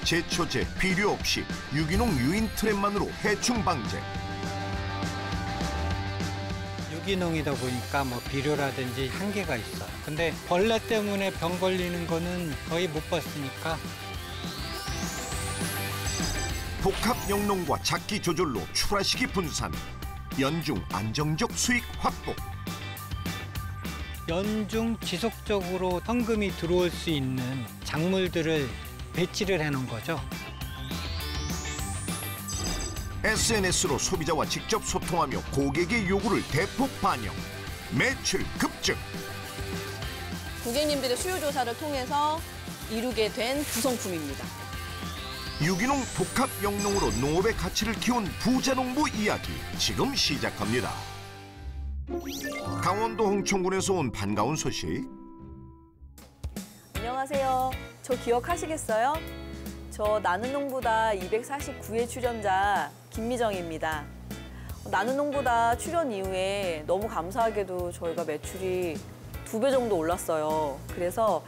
제초제, 비료 없이 유기농 유인 트랩만으로 해충 방제. 유기농이다 보니까 뭐 비료라든지 한계가 있어. 근데 벌레 때문에 병 걸리는 거는 거의 못 봤으니까. 복합 영농과 작기 조절로 출하시기 분산. 연중 안정적 수익 확보. 연중 지속적으로 현금이 들어올 수 있는 작물들을 배치를 해놓은 거죠. SNS로 소비자와 직접 소통하며 고객의 요구를 대폭 반영. 매출 급증. 고객님들의 수요 조사를 통해서 이루게 된 구성품입니다. 유기농 복합 영농으로 농업의 가치를 키운 부자농부 이야기 지금 시작합니다. 강원도 홍천군에서 온 반가운 소식. 안녕하세요. 저 기억하시겠어요? 저 나는 농부다 249회 출연자 김미정입니다. 나는 농부다 출연 이후에 너무 감사하게도 저희가 매출이 2배 정도 올랐어요. 그래서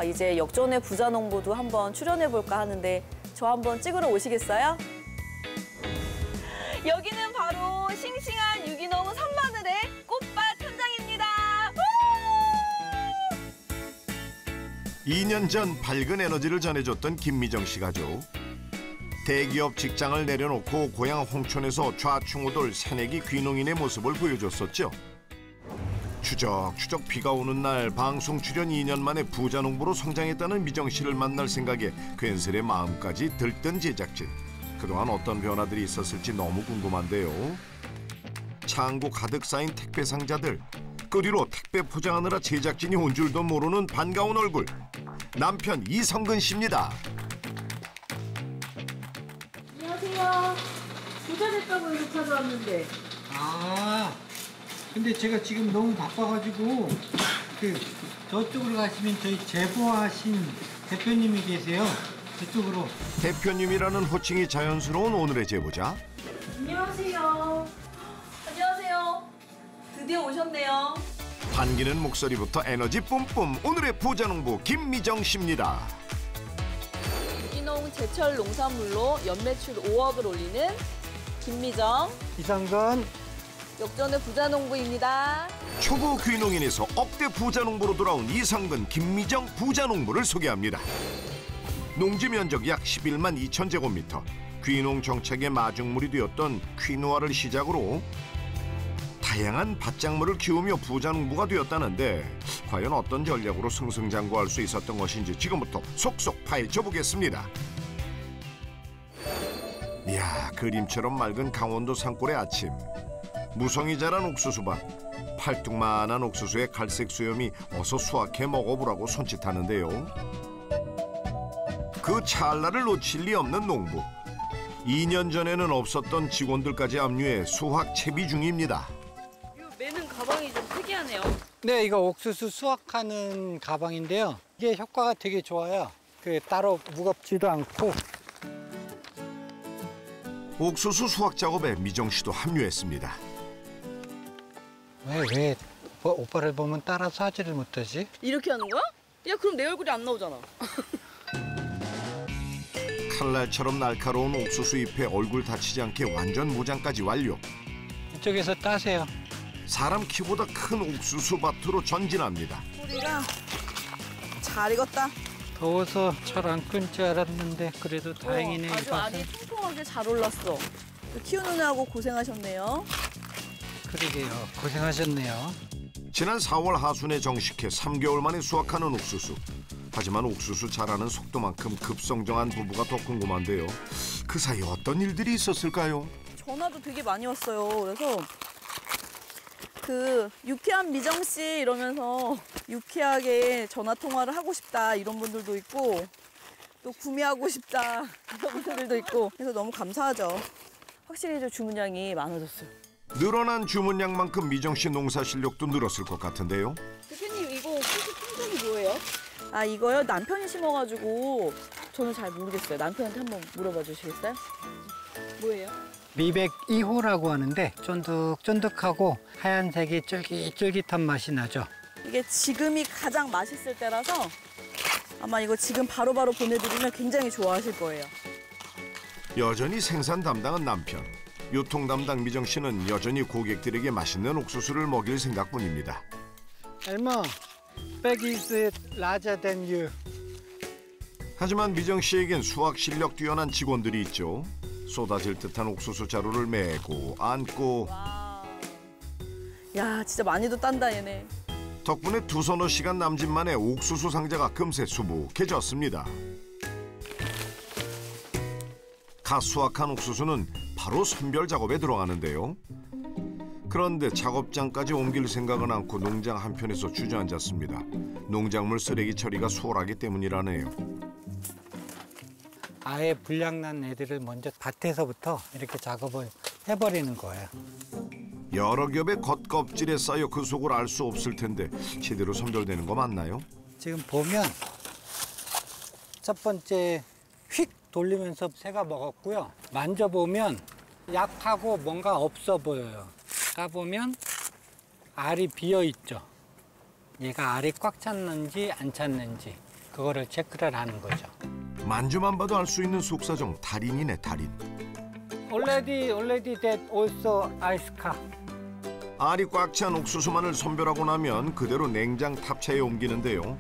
이제 역전의 부자농부도 한번 출연해볼까 하는데 저 한번 찍으러 오시겠어요? 여기는 바로 싱싱한 유기농 산마늘의 꽃밭 현장입니다. 2년 전 밝은 에너지를 전해줬던 김미정 씨 가족. 대기업 직장을 내려놓고 고향 홍천에서 좌충우돌 새내기 귀농인의 모습을 보여줬었죠. 추적추적 비가 오는 날 방송 출연 2년 만에 부자농부로 성장했다는 미정 씨를 만날 생각에 괜스레 마음까지 들뜬 제작진. 그동안 어떤 변화들이 있었을지 너무 궁금한데요. 창고 가득 쌓인 택배 상자들. 그 뒤로 택배 포장하느라 제작진이 온 줄도 모르는 반가운 얼굴. 남편 이성근 씨입니다. 안녕하세요. 부자 됐다고 해서 찾아왔는데. 근데 제가 지금 너무 바빠가지고 저쪽으로 가시면 저희 제보하신 대표님이 계세요. 그쪽으로. 대표님이라는 호칭이 자연스러운 오늘의 제보자. 안녕하세요. 안녕하세요. 드디어 오셨네요. 반기는 목소리부터 에너지 뿜뿜. 오늘의 부자농부 김미정 씨입니다. 유기농 제철 농산물로 연매출 5억을 올리는 김미정. 이성근. 역전의 부자농부입니다. 초보 귀농인에서 억대 부자농부로 돌아온 이성근, 김미정 부자농부를 소개합니다. 농지 면적 약 11만 2천 제곱미터. 귀농 정책의 마중물이 되었던 퀴노아를 시작으로 다양한 밭작물을 키우며 부자농부가 되었다는데 과연 어떤 전략으로 승승장구할 수 있었던 것인지 지금부터 속속 파헤쳐 보겠습니다. 이야, 그림처럼 맑은 강원도 산골의 아침. 무성이 자란 옥수수밭. 팔뚝만한 옥수수의 갈색 수염이 어서 수확해 먹어보라고 손짓하는데요. 그 찰나를 놓칠 리 없는 농부. 2년 전에는 없었던 직원들까지 압류해 수확 채비 중입니다. 이 매는 가방이 좀 특이하네요. 네, 이거 옥수수 수확하는 가방인데요. 이게 효과가 되게 좋아요. 따로 무겁지도 않고. 옥수수 수확 작업에 미정 씨도 합류했습니다. 왜 오빠를 보면 따라서 하지를 못하지? 이렇게 하는 거야? 야, 그럼 내 얼굴이 안 나오잖아. 칼날처럼 날카로운 옥수수 잎에 얼굴 다치지 않게 완전 무장까지 완료. 이쪽에서 따세요. 사람 키보다 큰 옥수수 밭으로 전진합니다. 소리가 잘 익었다. 더워서 잘 안 끌 줄 알았는데 그래도 다행이네. 아주 이것은. 알이 통통하게 잘 올랐어. 키우는 애하고 고생하셨네요. 그러게요. 고생하셨네요. 지난 4월 하순에 정식해 3개월 만에 수확하는 옥수수. 하지만 옥수수 자라는 속도만큼 급성장한 부부가 더 궁금한데요. 그 사이 어떤 일들이 있었을까요? 전화도 되게 많이 왔어요. 그래서 유쾌한 미정 씨 이러면서 유쾌하게 전화 통화를 하고 싶다 이런 분들도 있고 또 구매하고 싶다 이런 분들도 있고 그래서 너무 감사하죠. 확실히 좀 주문량이 많아졌어요. 늘어난 주문량만큼 미정 씨 농사 실력도 늘었을 것 같은데요. 대표님 이거 옥수수 품종이 뭐예요? 이거요? 남편이 심어가지고 저는 잘 모르겠어요. 남편한테 한번 물어봐 주시겠어요? 뭐예요? 미백 2호라고 하는데 쫀득쫀득하고 하얀색이 쫄깃쫄깃한 맛이 나죠. 이게 지금이 가장 맛있을 때라서 아마 이거 지금 바로바로 보내드리면 굉장히 좋아하실 거예요. 여전히 생산 담당은 남편. 유통 담당 미정 씨는 여전히 고객들에게 맛있는 옥수수를 먹일 생각뿐입니다. Elmo, bag is larger than you. 하지만 미정 씨에겐 수학 실력 뛰어난 직원들이 있죠. 쏟아질 듯한 옥수수 자루를 메고 안고 야, 진짜 많이도 딴다 얘네. 덕분에 두서너 시간 남짓 만에 옥수수 상자가 금세 수북해졌습니다. 갓 수확한 옥수수는 바로 선별 작업에 들어가는데요. 그런데 작업장까지 옮길 생각은 않고 농장 한편에서 주저앉았습니다. 농작물 쓰레기 처리가 수월하기 때문이라네요. 아예 불량난 애들을 먼저 밭에서부터 이렇게 작업을 해버리는 거예요. 여러 겹의 겉껍질에 쌓여 그 속을 알 수 없을 텐데 제대로 선별되는 거 맞나요? 지금 보면 첫 번째 휙 돌리면서 새가 먹었고요. 만져보면 약하고 뭔가 없어 보여요. 까보면 알이 비어있죠. 얘가 알이 꽉 찼는지 안 찼는지 그거를 체크를 하는 거죠. 만져만 봐도 알 수 있는 속사정, 달인이네 달인. Already that also ice car. 알이 꽉 찬 옥수수만을 선별하고 나면 그대로 냉장 탑차에 옮기는데요.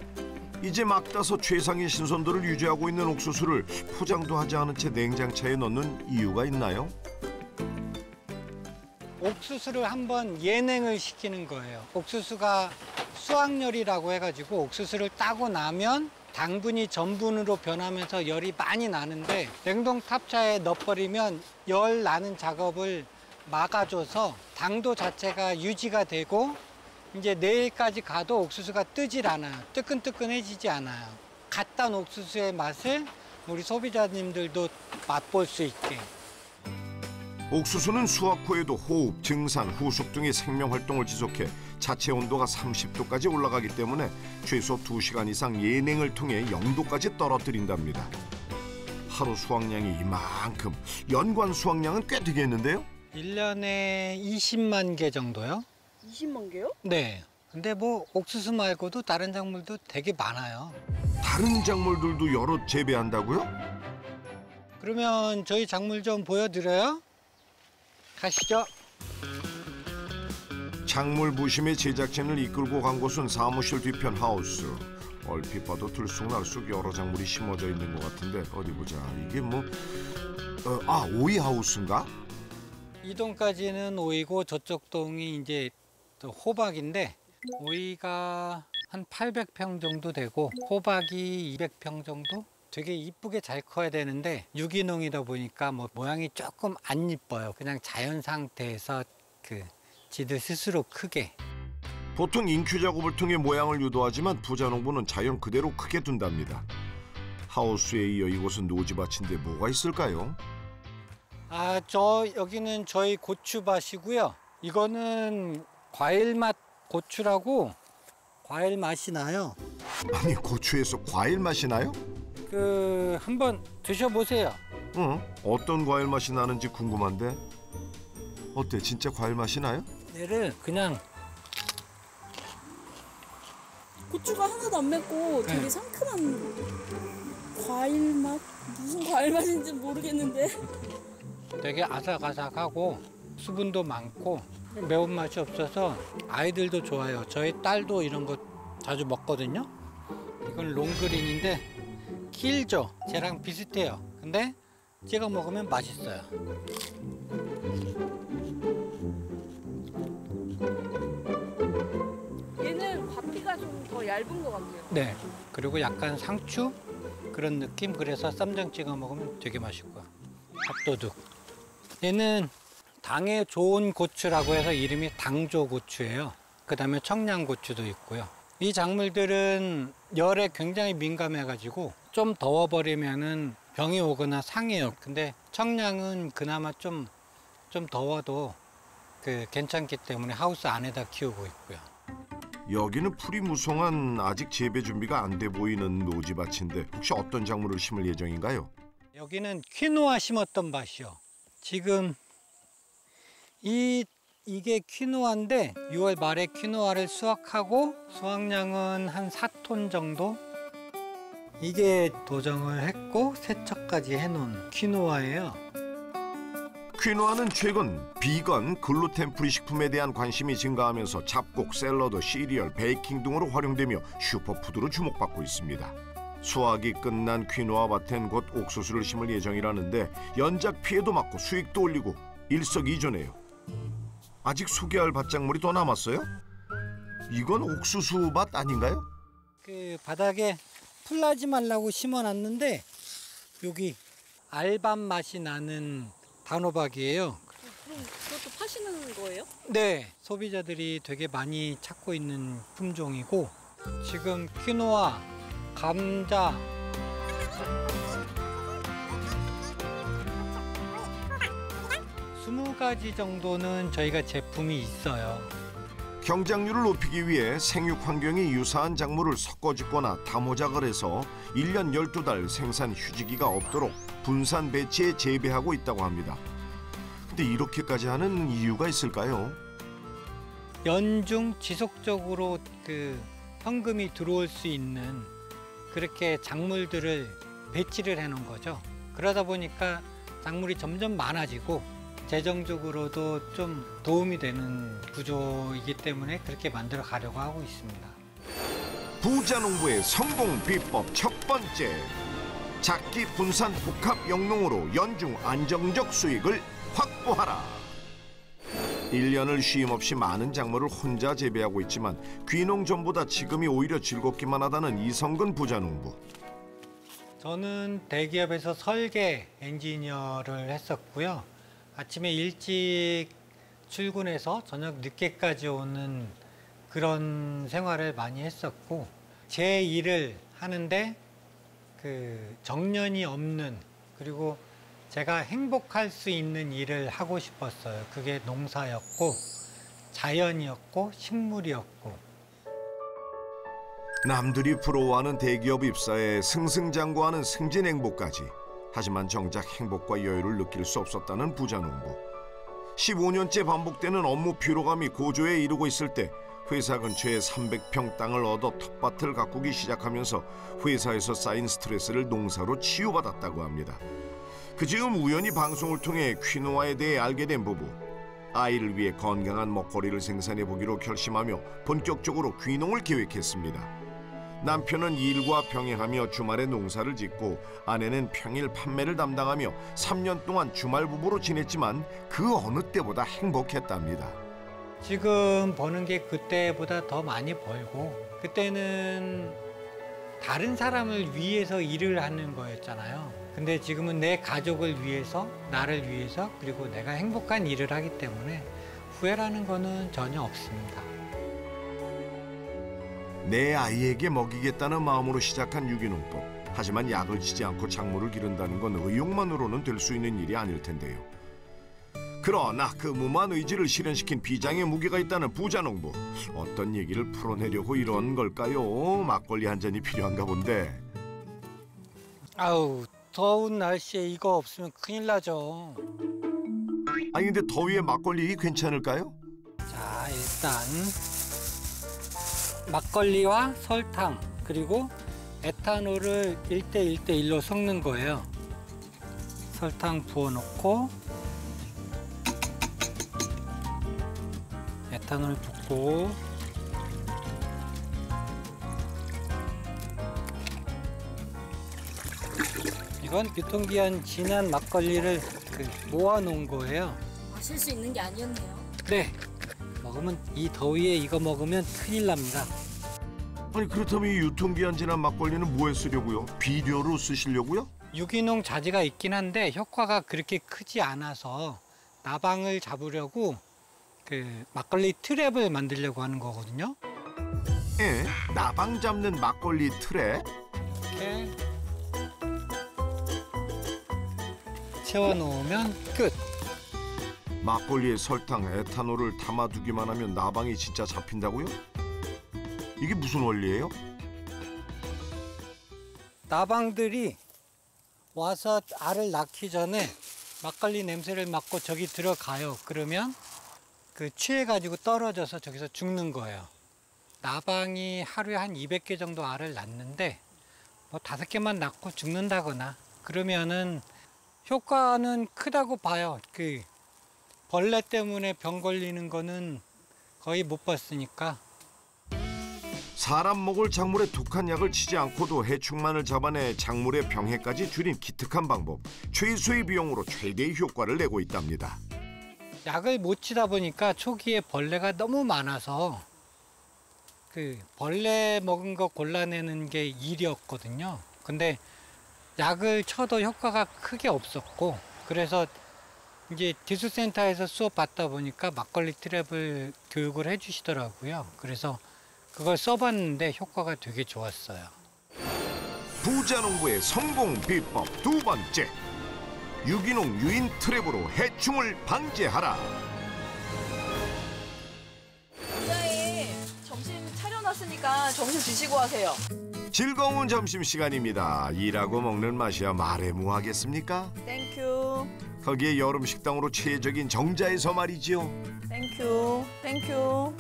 이제 막 따서 최상의 신선도를 유지하고 있는 옥수수를 포장도 하지 않은 채 냉장차에 넣는 이유가 있나요? 옥수수를 한번 예냉을 시키는 거예요. 옥수수가 수확열이라고 해가지고 옥수수를 따고 나면 당분이 전분으로 변하면서 열이 많이 나는데 냉동 탑차에 넣어버리면 열 나는 작업을 막아줘서 당도 자체가 유지가 되고 이제 내일까지 가도 옥수수가 뜨질 않아요. 뜨끈뜨끈해지지 않아요. 갓 딴 옥수수의 맛을 우리 소비자님들도 맛볼 수 있게. 옥수수는 수확 후에도 호흡, 증산, 후숙 등의 생명 활동을 지속해 자체 온도가 30도까지 올라가기 때문에 최소 2시간 이상 예냉을 통해 0도까지 떨어뜨린답니다. 하루 수확량이 이만큼, 연간 수확량은 꽤 되겠는데요? 1년에 20만 개 정도요? 20만 개요? 네. 근데 뭐 옥수수 말고도 다른 작물도 되게 많아요. 다른 작물들도 여러 재배한다고요? 그러면 저희 작물 좀 보여드려요? 가시죠. 작물 부심의 제작진을 이끌고 간 곳은 사무실 뒤편 하우스. 얼핏 봐도 들쑥날쑥 여러 작물이 심어져 있는 것 같은데 어디 보자. 이게 뭐... 오이 하우스인가? 이 동까지는 오이고 저쪽 동이 이제 또 호박인데 오이가 한 800평 정도 되고 호박이 200평 정도? 되게 이쁘게 잘 커야 되는데 유기농이다 보니까 뭐 모양이 조금 안 이뻐요. 그냥 자연 상태에서 그 지들 스스로 크게. 보통 인큐 작업을 통해 모양을 유도하지만 부자농부는 자연 그대로 크게 둔답니다. 하우스에 이어 이곳은 노지밭인데 뭐가 있을까요? 여기는 저희 고추밭이고요. 이거는 과일맛 고추라고 과일 맛이 나요. 아니 고추에서 과일 맛이 나요? 한번 드셔보세요. 어떤 과일 맛이 나는지 궁금한데. 어때? 진짜 과일 맛이 나요? 얘를 그냥 고추가 하나도 안 맵고 되게 네. 상큼한 과일 맛? 무슨 과일 맛인지 모르겠는데. 되게 아삭아삭하고 수분도 많고 매운맛이 없어서 아이들도 좋아해요. 저희 딸도 이런 거 자주 먹거든요. 이건 롱그린인데 길죠? 쟤랑 비슷해요. 근데 찍어 먹으면 맛있어요. 얘는 바피가 좀 더 얇은 것 같아요. 네. 그리고 약간 상추 그런 느낌. 그래서 쌈장 찍어 먹으면 되게 맛있고요. 밥도둑. 얘는 당에 좋은 고추라고 해서 이름이 당조고추예요. 그다음에 청양고추도 있고요. 이 작물들은 열에 굉장히 민감해가지고 좀 더워버리면은 병이 오거나 상해요. 근데 청양은 그나마 좀 더워도 괜찮기 때문에 하우스 안에다 키우고 있고요. 여기는 풀이 무성한 아직 재배 준비가 안 돼 보이는 노지밭인데 혹시 어떤 작물을 심을 예정인가요? 여기는 퀴노아 심었던 밭이요. 지금 이게 퀴노아인데 6월 말에 퀴노아를 수확하고 수확량은 한 4톤 정도? 이게 도정을 했고 세척까지 해놓은 퀴노아예요. 퀴노아는 최근 비건, 글루텐 프리 식품에 대한 관심이 증가하면서 잡곡, 샐러드, 시리얼, 베이킹 등으로 활용되며 슈퍼푸드로 주목받고 있습니다. 수확이 끝난 퀴노아 밭엔 곧 옥수수를 심을 예정이라는데 연작 피해도 막고 수익도 올리고 일석이조네요. 아직 소개할 밭작물이 더 남았어요? 이건 옥수수 밭 아닌가요? 그 바닥에 풀나지 말라고 심어놨는데 여기 알밤 맛이 나는 단호박이에요. 그럼 그것도 파시는 거예요? 네, 소비자들이 되게 많이 찾고 있는 품종이고 지금 퀴노아, 감자, 스무 가지 정도는 저희가 제품이 있어요. 경작률을 높이기 위해 생육 환경이 유사한 작물을 섞어 짓거나 다모작을 해서 1년 12달 생산 휴지기가 없도록 분산 배치해 재배하고 있다고 합니다. 근데 이렇게까지 하는 이유가 있을까요? 연중 지속적으로 그 현금이 들어올 수 있는 그렇게 작물들을 배치를 해놓은 거죠. 그러다 보니까 작물이 점점 많아지고 재정적으로도 좀 도움이 되는 구조이기 때문에 그렇게 만들어 가려고 하고 있습니다. 부자농부의 성공 비법 첫 번째, 작기 분산 복합 영농으로 연중 안정적 수익을 확보하라. 1년을 쉼 없이 많은 작물을 혼자 재배하고 있지만 귀농 전보다 지금이 오히려 즐겁기만 하다는 이성근 부자농부. 저는 대기업에서 설계 엔지니어를 했었고요. 아침에 일찍 출근해서 저녁 늦게까지 오는 그런 생활을 많이 했었고 제 일을 하는데 그 정년이 없는 그리고 제가 행복할 수 있는 일을 하고 싶었어요. 그게 농사였고 자연이었고 식물이었고. 남들이 부러워하는 대기업 입사에 승승장구하는 승진 행보까지. 하지만 정작 행복과 여유를 느낄 수 없었다는 부자농부. 15년째 반복되는 업무 피로감이 고조에 이르고 있을 때 회사 근처에 300평 땅을 얻어 텃밭을 가꾸기 시작하면서 회사에서 쌓인 스트레스를 농사로 치유받았다고 합니다. 그 즈음 우연히 방송을 통해 퀴노아에 대해 알게 된 부부. 아이를 위해 건강한 먹거리를 생산해보기로 결심하며 본격적으로 귀농을 계획했습니다. 남편은 일과 병행하며 주말에 농사를 짓고 아내는 평일 판매를 담당하며 3년 동안 주말 부부로 지냈지만 그 어느 때보다 행복했답니다. 지금 버는 게 그때보다 더 많이 벌고 그때는 다른 사람을 위해서 일을 하는 거였잖아요. 근데 지금은 내 가족을 위해서, 나를 위해서, 그리고 내가 행복한 일을 하기 때문에 후회라는 거는 전혀 없습니다. 내 아이에게 먹이겠다는 마음으로 시작한 유기농법. 하지만 약을 치지 않고 작물을 기른다는 건 의욕만으로는 될 수 있는 일이 아닐 텐데요. 그러나 그 무모한 의지를 실현시킨 비장의 무게가 있다는 부자농부. 어떤 얘기를 풀어내려고 이런 걸까요? 막걸리 한 잔이 필요한가 본데. 아우, 더운 날씨에 이거 없으면 큰일 나죠. 아니 근데 더위에 막걸리 괜찮을까요? 자, 일단 막걸리와 설탕 그리고 에탄올을 1대1대1로 섞는 거예요. 설탕 부어놓고 에탄올 붓고 이건 유통기한 지난 막걸리를 모아놓은 거예요. 마실 수 있는 게 아니었네요. 네, 먹으면 이 더위에 이거 먹으면 큰일 납니다. 아니 그렇다면 이 유통기한 지난 막걸리는 뭐에 쓰려고요? 비료로 쓰시려고요? 유기농 자재가 있긴 한데 효과가 그렇게 크지 않아서 나방을 잡으려고 그 막걸리 트랩을 만들려고 하는 거거든요. 예, 나방 잡는 막걸리 트랩? 이렇게 채워놓으면 끝. 막걸리에 설탕, 에탄올을 담아두기만 하면 나방이 진짜 잡힌다고요? 이게 무슨 원리예요? 나방들이 와서 알을 낳기 전에 막걸리 냄새를 맡고 저기 들어가요. 그러면 그 취해가지고 떨어져서 저기서 죽는 거예요. 나방이 하루에 한 200개 정도 알을 낳는데 뭐 5개만 낳고 죽는다거나 그러면은 효과는 크다고 봐요. 그 벌레 때문에 병 걸리는 거는 거의 못 봤으니까. 사람 먹을 작물에 독한 약을 치지 않고도 해충만을 잡아내 작물의 병해까지 줄인 기특한 방법. 최소의 비용으로 최대의 효과를 내고 있답니다. 약을 못 치다 보니까 초기에 벌레가 너무 많아서 그 벌레 먹은 거 골라내는 게 일이었거든요. 근데 약을 쳐도 효과가 크게 없었고, 그래서 이제 기술센터에서 수업 받다 보니까 막걸리 트랩을 교육을 해주시더라고요. 그래서 그걸 써봤는데 효과가 되게 좋았어요. 부자농부의 성공 비법 두 번째. 유기농 유인 트랩으로 해충을 방제하라. 부자에 점심 차려놨으니까 점심 드시고 하세요. 즐거운 점심시간입니다. 일하고 먹는 맛이야 말해 뭐하겠습니까? 땡큐, 거기에 여름 식당으로 최적인 정자에서 말이지요. 땡큐, 땡큐.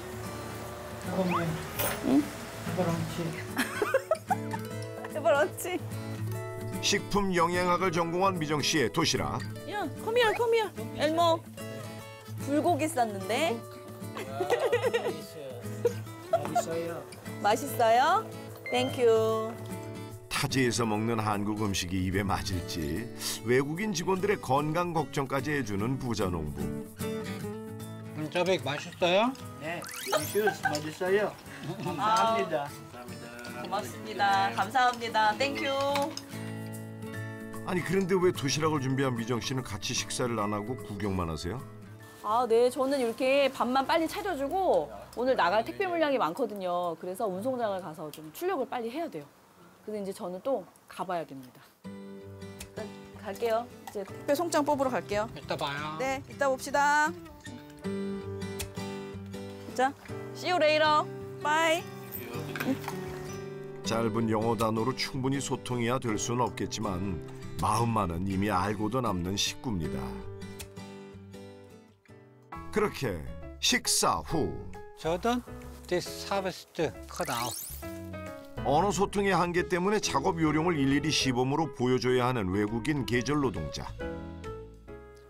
해버렸지. 식품 영양학을 전공한 미정 씨의 도시락. 야, 컴이야, 컴이야. 엘모. 불고기 쌌는데. 맛있어요? 땡큐. 타지에서 먹는 한국 음식이 입에 맞을지 외국인 직원들의 건강 걱정까지 해주는 부자농부. 짜백 맛있어요? 네, 맛있어요. 감사합니다. 고맙습니다. 감사합니다. 땡큐. 아니 그런데 왜 도시락을 준비한 미정 씨는 같이 식사를 안 하고 구경만 하세요? 아, 네. 저는 이렇게 밥만 빨리 차려주고 오늘 나갈 택배 물량이 많거든요. 그래서 운송장을 가서 좀 출력을 빨리 해야 돼요. 그래서 이제 저는 또 가봐야 됩니다. 일단 갈게요. 이제 택배 송장 뽑으러 갈게요. 이따 봐요. 네, 이따 봅시다. 자, see you later. Bye. 짧은 영어 단어로 충분히 소통해야 될 수는 없겠지만 마음만은 이미 알고도 남는 식구입니다. 그렇게 식사 후 저던 this harvest cut out. 언어 소통의 한계 때문에 작업 요령을 일일이 시범으로 보여줘야 하는 외국인 계절 노동자.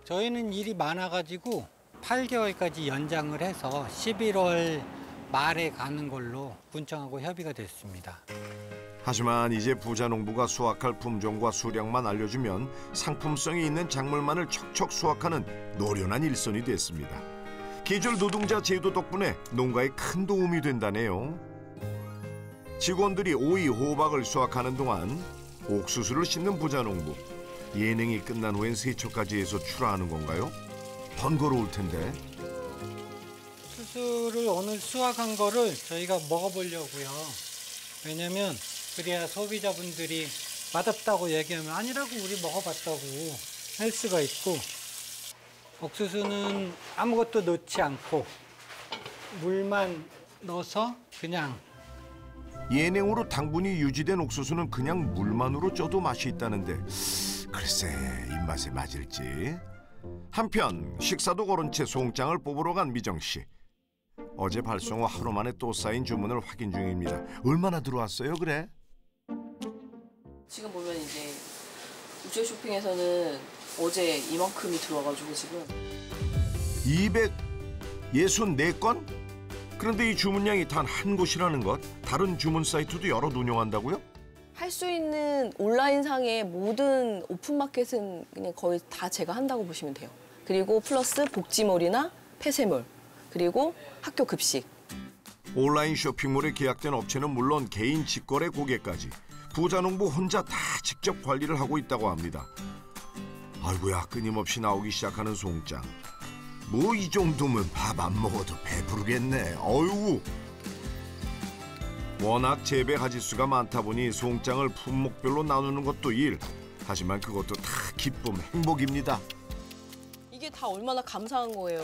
저희는 일이 많아가지고 8개월까지 연장을 해서 11월 말에 가는 걸로 군청하고 협의가 됐습니다. 하지만 이제 부자농부가 수확할 품종과 수량만 알려주면 상품성이 있는 작물만을 척척 수확하는 노련한 일손이 됐습니다. 계절 노동자 제도 덕분에 농가에 큰 도움이 된다네요. 직원들이 오이, 호박을 수확하는 동안 옥수수를 심는 부자농부. 예능이 끝난 후엔 세초까지 해서 출하하는 건가요? 번거로울 텐데. 수수를 오늘 수확한 거를 저희가 먹어보려고요. 왜냐면 그래야 소비자분들이 맛없다고 얘기하면 아니라고 우리 먹어봤다고 할 수가 있고, 옥수수는 아무것도 넣지 않고 물만 넣어서 그냥. 예냉으로 당분이 유지된 옥수수는 그냥 물만으로 쪄도 맛이 있다는데 글쎄 입맛에 맞을지. 한편 식사도 거른 채 송장을 뽑으러 간 미정 씨. 어제 발송 후 하루 만에 또 쌓인 주문을 확인 중입니다. 얼마나 들어왔어요 그래? 지금 보면 이제 우체 쇼핑에서는 어제 이만큼이 들어와가지고 지금 264건? 그런데 이 주문량이 단 한 곳이라는 것, 다른 주문 사이트도 여러 운영한다고요? 할 수 있는 온라인상의 모든 오픈마켓은 그냥 거의 다 제가 한다고 보시면 돼요. 그리고 플러스 복지몰이나 폐쇄몰, 그리고 학교 급식. 온라인 쇼핑몰에 계약된 업체는 물론 개인 직거래 고객까지 부자농부 혼자 다 직접 관리를 하고 있다고 합니다. 아이고야 끊임없이 나오기 시작하는 송장. 뭐 이 정도면 밥 안 먹어도 배부르겠네. 어이구. 워낙 재배 가짓수가 많다 보니 송장을 품목별로 나누는 것도 일. 하지만 그것도 다 기쁨, 행복입니다. 이게 다 얼마나 감사한 거예요.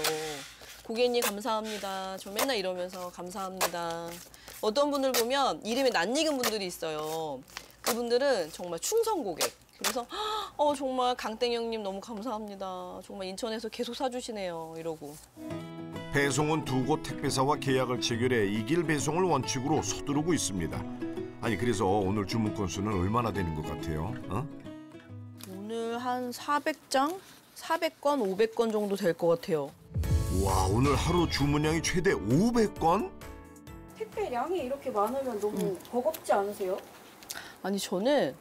고객님 감사합니다. 저 맨날 이러면서 감사합니다. 어떤 분들 보면 이름이 낯익은 분들이 있어요. 그분들은 정말 충성 고객. 그래서 정말 강땡 형님 너무 감사합니다. 정말 인천에서 계속 사주시네요. 이러고. 배송은 두 곳 택배사와 계약을 체결해 이길 배송을 원칙으로 서두르고 있습니다. 아니 그래서 오늘 주문 건수는 얼마나 되는 것 같아요? 어? 오늘 한 400장? 400건, 500건 정도 될 것 같아요. 와, 오늘 하루 주문량이 최대 500건? 택배량이 이렇게 많으면 너무 버겁지 않으세요? 아니, 저는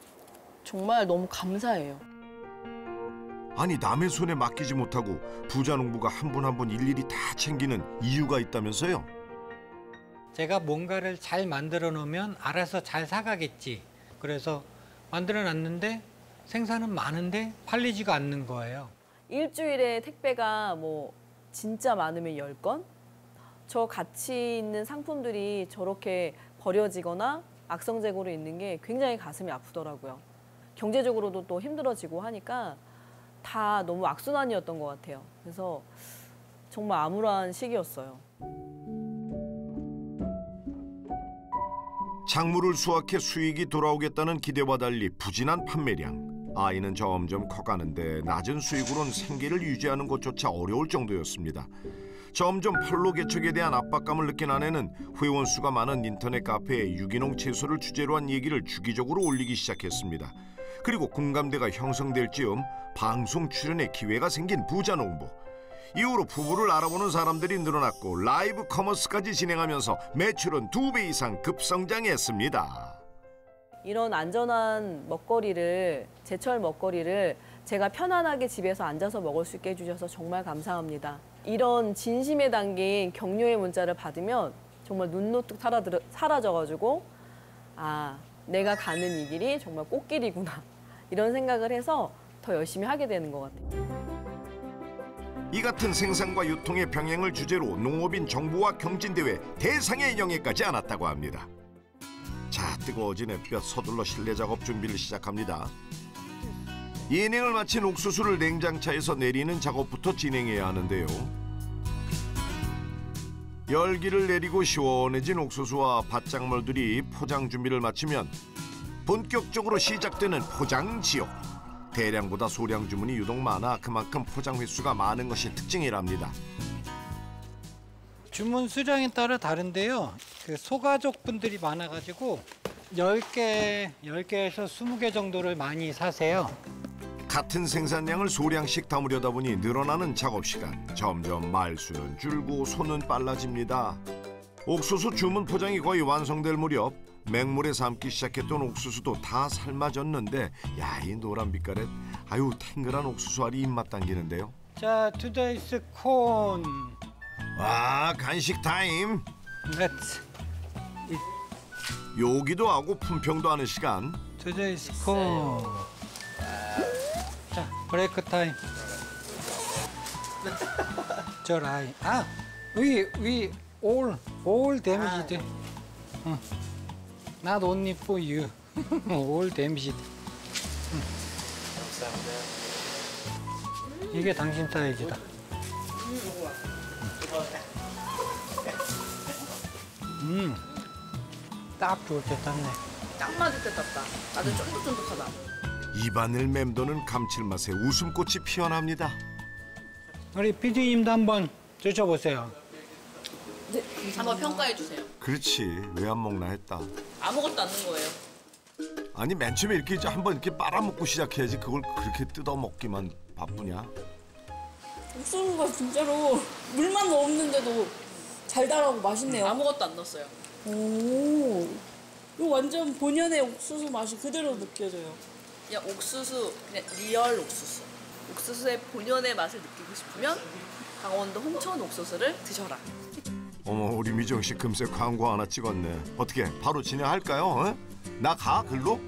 정말 너무 감사해요. 아니 남의 손에 맡기지 못하고 부자농부가 한 분 한 분 일일이 다 챙기는 이유가 있다면서요? 제가 뭔가를 잘 만들어 놓으면 알아서 잘 사가겠지. 그래서 만들어 놨는데 생산은 많은데 팔리지가 않는 거예요. 일주일에 택배가 뭐 진짜 많으면 10건? 저 가치 있는 상품들이 저렇게 버려지거나 악성재고로 있는 게 굉장히 가슴이 아프더라고요. 경제적으로도 또 힘들어지고 하니까 다 너무 악순환이었던 것 같아요. 그래서 정말 암울한 시기였어요. 작물을 수확해 수익이 돌아오겠다는 기대와 달리 부진한 판매량. 아이는 점점 커가는데 낮은 수익으론 생계를 유지하는 것조차 어려울 정도였습니다. 점점 판로 개척에 대한 압박감을 느낀 아내는 회원 수가 많은 인터넷 카페에 유기농 채소를 주제로 한 얘기를 주기적으로 올리기 시작했습니다. 그리고 공감대가 형성될 즈음 방송 출연의 기회가 생긴 부자농부. 이후로 부부를 알아보는 사람들이 늘어났고 라이브 커머스까지 진행하면서 매출은 2배 이상 급성장했습니다. 이런 안전한 먹거리를, 제철 먹거리를 제가 편안하게 집에서 앉아서 먹을 수 있게 해주셔서 정말 감사합니다. 이런 진심에 담긴 격려의 문자를 받으면 정말 눈노뚝 사라져가지고 아, 내가 가는 이 길이 정말 꽃길이구나. 이런 생각을 해서 더 열심히 하게 되는 것 같아요. 이 같은 생산과 유통의 병행을 주제로 농업인 정보화 경진대회 대상의 영예까지 안았다고 합니다. 자, 뜨거워진 햇볕 서둘러 실내 작업 준비를 시작합니다. 예냉을 마친 옥수수를 냉장차에서 내리는 작업부터 진행해야 하는데요. 열기를 내리고 시원해진 옥수수와 밭작물들이 포장 준비를 마치면 본격적으로 시작되는 포장 지옥. 대량보다 소량 주문이 유독 많아 그만큼 포장 횟수가 많은 것이 특징이랍니다. 주문 수량에 따라 다른데요. 그 소가족 분들이 많아가지고 10개에서 20개 정도를 많이 사세요. 같은 생산량을 소량씩 담으려다 보니 늘어나는 작업 시간. 점점 말수는 줄고 손은 빨라집니다. 옥수수 주문 포장이 거의 완성될 무렵 맹물에 삶기 시작했던 옥수수도 다 삶아졌는데 야, 이 노란 빛깔에 아유 탱글한 옥수수 알이 입맛 당기는데요. 자, today's corn. 와, 간식 타임. Let's 요기도 하고 품평도 하는 시간. today's corn. 자, 브레이크 타임. 저 라인. 아, we all damaged. Not only for you. all damaged. 이게 당신 사이즈다. 딱 좋을 때 땄네. 딱 맞을 때 땄다. 나도 쫀득쫀득하다. 입안을 맴도는 감칠맛에 웃음꽃이 피어납니다. 우리 PD님도 한번 드셔보세요. 네, 한번 평가해 주세요. 그렇지, 왜 안 먹나 했다. 아무것도 안 넣은 거예요. 아니 맨 처음에 이렇게 이제 한번 이렇게 빨아먹고 시작해야지 그걸 그렇게 뜯어 먹기만 바쁘냐? 옥수수가 진짜로 물만 없는데도 달달하고 맛있네요. 아무것도 안 넣었어요. 오, 이거 완전 본연의 옥수수 맛이 그대로 느껴져요. 그냥 옥수수, 그냥 리얼 옥수수. 옥수수의 본연의 맛을 느끼고 싶으면 강원도 홍천 옥수수를 드셔라. 어머, 우리 미정 씨 금세 광고 하나 찍었네. 어떻게 바로 진행할까요? 어? 나 가 글로?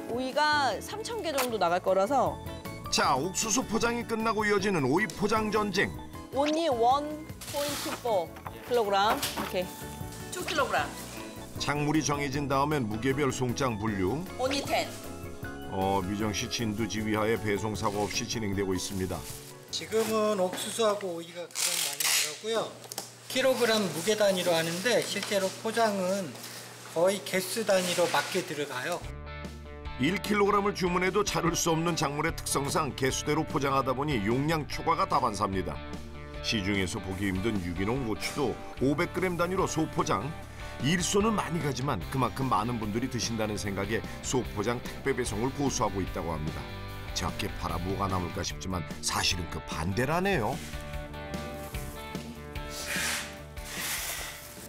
오이가 3,000개 정도 나갈 거라서 자, 옥수수 포장이 끝나고 이어지는 오이 포장 전쟁. only 1.24kg 이렇게 2kg 작물이 정해진 다음엔 무게별 송장 분류. only 10. 미정 씨 진두지휘하에 배송 사고 없이 진행되고 있습니다. 지금은 옥수수하고 오이가 가장 많이 나가고요. 킬로그램 무게 단위로 하는데 실제로 포장은 거의 개수 단위로 맞게 들어가요. 1kg을 주문해도 차릴 수 없는 작물의 특성상 개수대로 포장하다 보니 용량 초과가 다반사입니다. 시중에서 보기 힘든 유기농 고추도 500g 단위로 소포장. 일소는 많이 가지만 그만큼 많은 분들이 드신다는 생각에 소포장 택배 배송을 고수하고 있다고 합니다. 적게 팔아 뭐가 남을까 싶지만 사실은 그 반대라네요.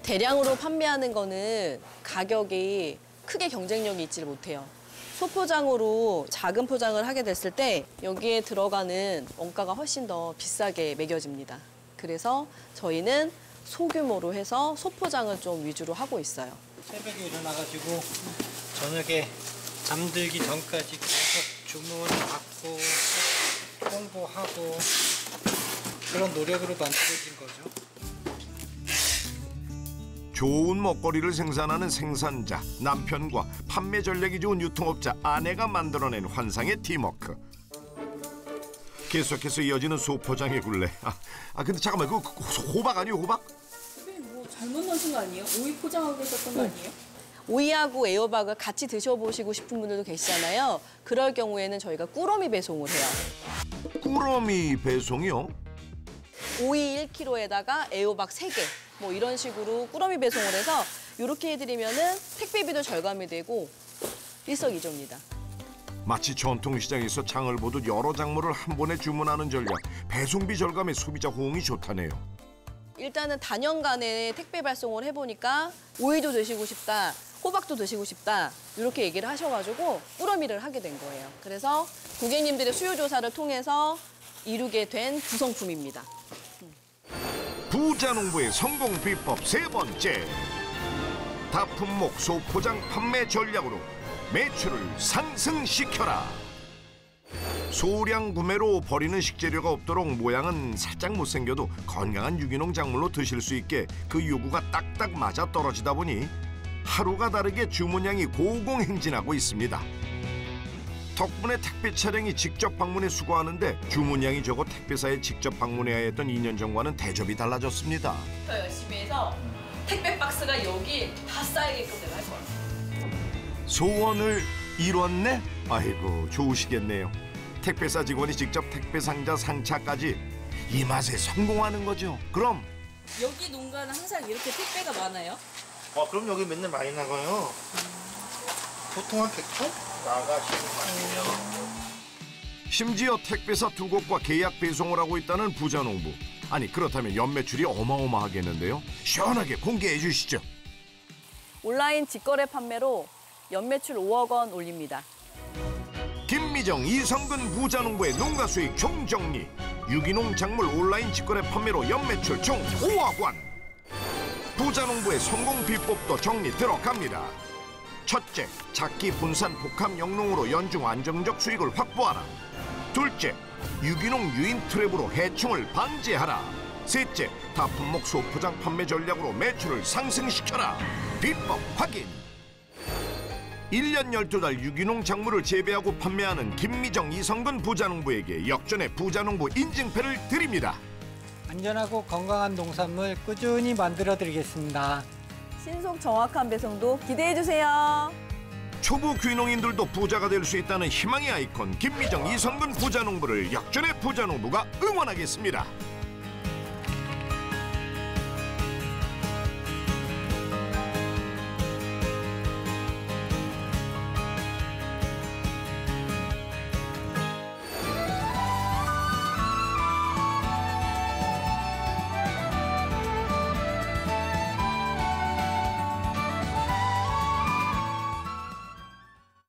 대량으로 판매하는 거는 가격이 크게 경쟁력이 있지를 못해요. 소포장으로 작은 포장을 하게 됐을 때 여기에 들어가는 원가가 훨씬 더 비싸게 매겨집니다. 그래서 저희는 소규모로 해서 소포장을 좀 위주로 하고 있어요. 새벽에 일어나가지고 저녁에 잠들기 전까지 계속 주문받고 홍보하고 그런 노력으로 만들어진 거죠. 좋은 먹거리를 생산하는 생산자, 남편과 판매 전략이 좋은 유통업자 아내가 만들어낸 환상의 팀워크. 계속해서 이어지는 소포장의 굴레. 근데 잠깐만, 그 호박 아니에요, 호박? 선생님 뭐 잘못 넣으신 거 아니에요? 오이 포장하고 계셨던 거 아니에요? 오이하고 애호박을 같이 드셔보시고 싶은 분들도 계시잖아요. 그럴 경우에는 저희가 꾸러미 배송을 해요. 꾸러미 배송이요? 오이 1kg에다가 애호박 3개 뭐 이런 식으로 꾸러미 배송을 해서 이렇게 해드리면은 택배비도 절감이 되고 일석이조입니다. 마치 전통시장에서 장을 보듯 여러 작물을 한 번에 주문하는 전략. 배송비 절감에 소비자 호응이 좋다네요. 일단은 단연간에 택배 발송을 해보니까 오이도 드시고 싶다, 호박도 드시고 싶다 이렇게 얘기를 하셔가지고 꾸러미를 하게 된 거예요. 그래서 고객님들의 수요 조사를 통해서 이루게 된 구성품입니다. 부자농부의 성공 비법 세 번째. 다품목 소포장 판매 전략으로 매출을 상승시켜라. 소량 구매로 버리는 식재료가 없도록 모양은 살짝 못생겨도 건강한 유기농 작물로 드실 수 있게 그 요구가 딱딱 맞아 떨어지다 보니 하루가 다르게 주문량이 고공행진하고 있습니다. 덕분에 택배 차량이 직접 방문해 수거하는데 주문량이 적어 택배사에 직접 방문해야 했던 2년 전과는 대접이 달라졌습니다. 더 열심히 해서 택배 박스가 여기 다 쌓이게끔 내가 할 거예요. 소원을 이뤘네? 아이고 좋으시겠네요. 택배사 직원이 직접 택배 상자 상차까지 이 맛에 성공하는 거죠. 그럼 여기 농가는 항상 이렇게 택배가 많아요? 그럼 여기 맨날 많이 나가요. 보통 한 100톤 나가시는 거 아니에요? 심지어 택배사 2곳과 계약 배송을 하고 있다는 부자농부. 아니 그렇다면 연매출이 어마어마하겠는데요. 시원하게 공개해 주시죠. 온라인 직거래 판매로 연매출 5억 원 올립니다. 김미정, 이성근 부자농부의 농가 수익 총정리. 유기농 작물 온라인 직거래 판매로 연매출 총 5억 원. 부자농부의 성공 비법도 정리 들어갑니다. 첫째, 작기 분산 복합 영농으로 연중 안정적 수익을 확보하라. 둘째, 유기농 유인 트랩으로 해충을 방지하라. 셋째, 다품목 소포장 판매 전략으로 매출을 상승시켜라. 비법 확인. 1년 12달 유기농 작물을 재배하고 판매하는 김미정, 이성근 부자농부에게 역전의 부자농부 인증패를 드립니다. 안전하고 건강한 농산물 꾸준히 만들어 드리겠습니다. 신속 정확한 배송도 기대해 주세요. 초보 귀농인들도 부자가 될 수 있다는 희망의 아이콘 김미정, 이성근 부자농부를 역전의 부자농부가 응원하겠습니다.